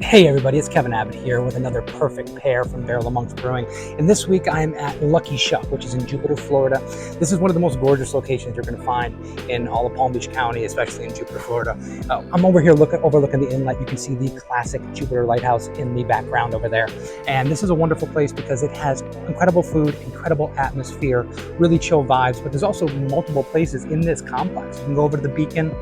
Hey everybody, it's Kevin Abbott here with another perfect pair from Barrel of Monks Brewing. And this week I'm at Lucky Shuck, which is in Jupiter, Florida. This is one of the most gorgeous locations you're going to find in all of Palm Beach County, especially in Jupiter, Florida. I'm over here overlooking the inlet. You can see the classic Jupiter lighthouse in the background over there. And this is a wonderful place because it has incredible food, incredible atmosphere, really chill vibes, but there's also multiple places in this complex. You can go over to the Beacon,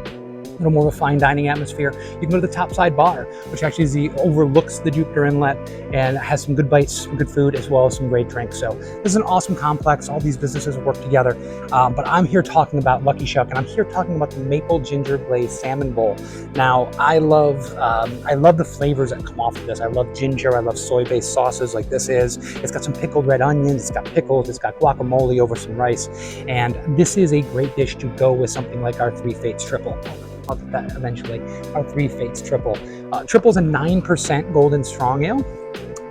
a little more of a fine dining atmosphere. You can go to the Topside Bar, which actually overlooks the Jupiter Inlet and has some good bites, some good food, as well as some great drinks. So this is an awesome complex. All these businesses work together. But I'm here talking about Lucky Shuck, and I'm here talking about the maple ginger glazed salmon bowl. Now, I love the flavors that come off of this. I love ginger. I love soy-based sauces like this is. It's got some pickled red onions. It's got pickles. It's got guacamole over some rice. And this is a great dish to go with something like our Three Fates Triple. I'll get that eventually. Our Three Fates Triple. Triple's a 9% golden strong ale.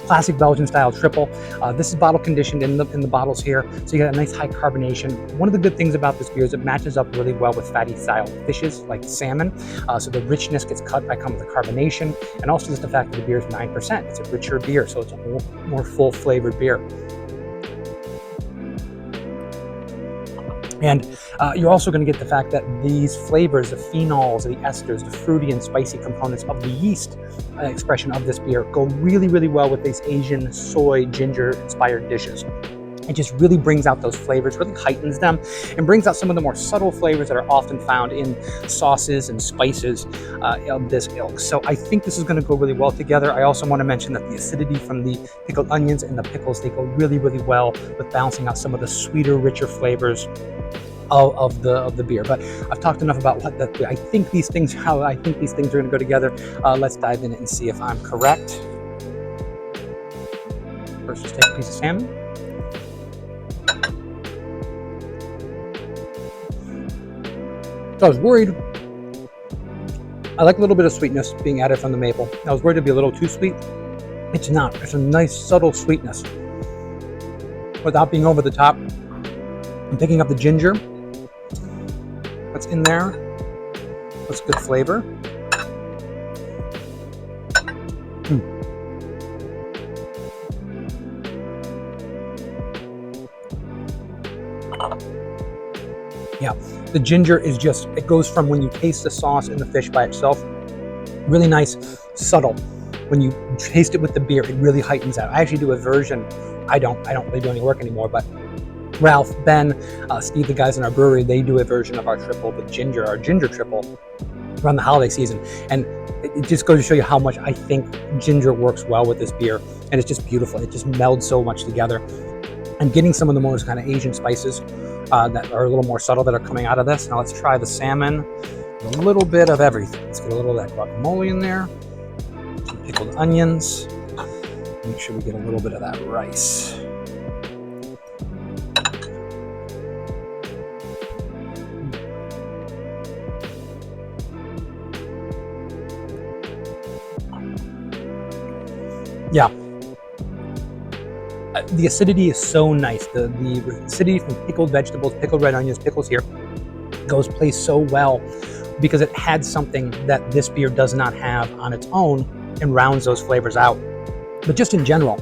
Classic Belgian-style triple. This is bottle conditioned in the bottles here, so you get a nice high carbonation. One of the good things about this beer is it matches up really well with fatty style fishes like salmon, so the richness gets cut by the carbonation, and also just the fact that the beer is 9%. It's a richer beer, so it's a more full flavored beer. And you're also going to get the fact that these flavors, the phenols, the esters, the fruity and spicy components of the yeast expression of this beer go really, really well with these Asian soy ginger inspired dishes. It just really brings out those flavors, really heightens them, and brings out some of the more subtle flavors that are often found in sauces and spices of this ilk. So I think this is going to go really well together. I also want to mention that the acidity from the pickled onions and the pickles, they go really, really well with balancing out some of the sweeter, richer flavors of the beer. But I've talked enough about how I think these things are going to go together. Let's dive in it and see if I'm correct. First, just take a piece of salmon. So I was worried. I like a little bit of sweetness being added from the maple. I was worried it'd be a little too sweet. It's not. It's a nice subtle sweetness without being over the top. I'm picking up the ginger that's in there. That's good flavor. Yeah, the ginger is just, it goes from when you taste the sauce and the fish by itself, really nice, subtle. When you taste it with the beer, it really heightens out. I actually do a version. I don't really do any work anymore, but Ralph, Ben, Steve, the guys in our brewery, they do a version of our triple with ginger, our ginger triple, around the holiday season. And it just goes to show you how much I think ginger works well with this beer. And it's just beautiful. It just melds so much together. I'm getting some of the more kind of Asian spices that are a little more subtle that are coming out of this. Now let's try the salmon. A little bit of everything. Let's get a little of that guacamole in there. Some pickled onions. Make sure we get a little bit of that rice. Yeah, the acidity is so nice. The acidity from pickled vegetables, pickled red onions, pickles here plays so well because it had something that this beer does not have on its own and rounds those flavors out. But just in general,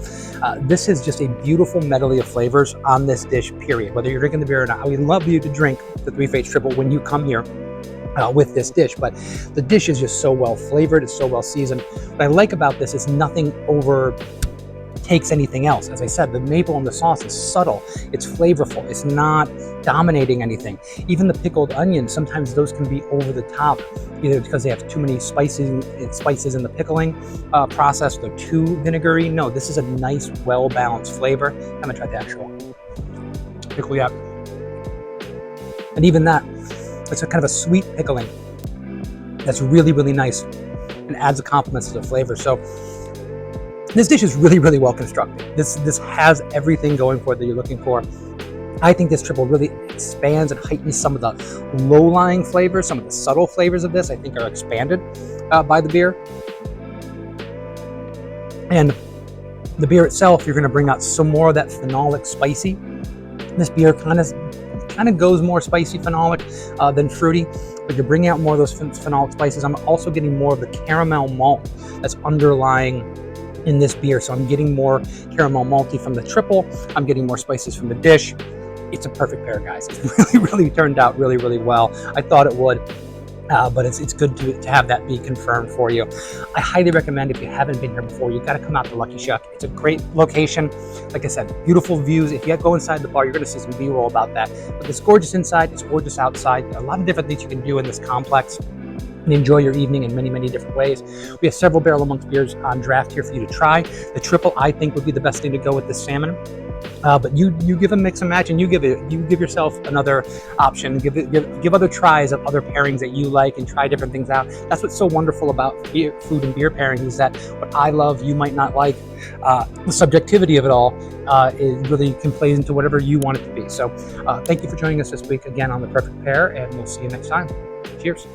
this is just a beautiful medley of flavors on this dish, period. Whether you're drinking the beer or not, I would love you to drink the Three Fates Triple when you come here with this dish, but the dish is just so well flavored, it's so well seasoned. What I like about this is nothing overtakes anything else. As I said, the maple in the sauce is subtle, it's flavorful, it's not dominating anything. Even the pickled onions, sometimes those can be over the top, either because they have too many spices in the pickling process, they're too vinegary. No, this is a nice, well-balanced flavor. I'm gonna try the actual pickle yet. And even that, it's a kind of a sweet pickling that's really, really nice and adds a complement to the flavor. So this dish is really, really well constructed. This has everything going for it that you're looking for. I think this triple really expands and heightens some of the low-lying flavors, some of the subtle flavors of this I think are expanded by the beer. And the beer itself, you're gonna bring out some more of that phenolic spicy. This beer kind of goes more spicy phenolic than fruity, but you're bringing out more of those phenolic spices. I'm also getting more of the caramel malt that's underlying in this beer. So I'm getting more caramel malty from the triple. I'm getting more spices from the dish. It's a perfect pair, guys. It's really turned out really well. I thought it would. But it's good to have that be confirmed for you. I highly recommend, if you haven't been here before, you've got to come out to Lucky Shuck. It's a great location. Like I said, beautiful views. If you go inside the bar, you're going to see some B-roll about that. But it's gorgeous inside. It's gorgeous outside. There are a lot of different things you can do in this complex and enjoy your evening in many different ways. We have several Barrel Amongst beers on draft here for you to try. The triple, I think, would be the best thing to go with this salmon. But you give a mix and match, and you give yourself another option. Give other tries of other pairings that you like, and try different things out. That's what's so wonderful about food and beer pairing, is that what I love, you might not like. The subjectivity of it all it really can play into whatever you want it to be. So thank you for joining us this week again on The Perfect Pair, and we'll see you next time. Cheers.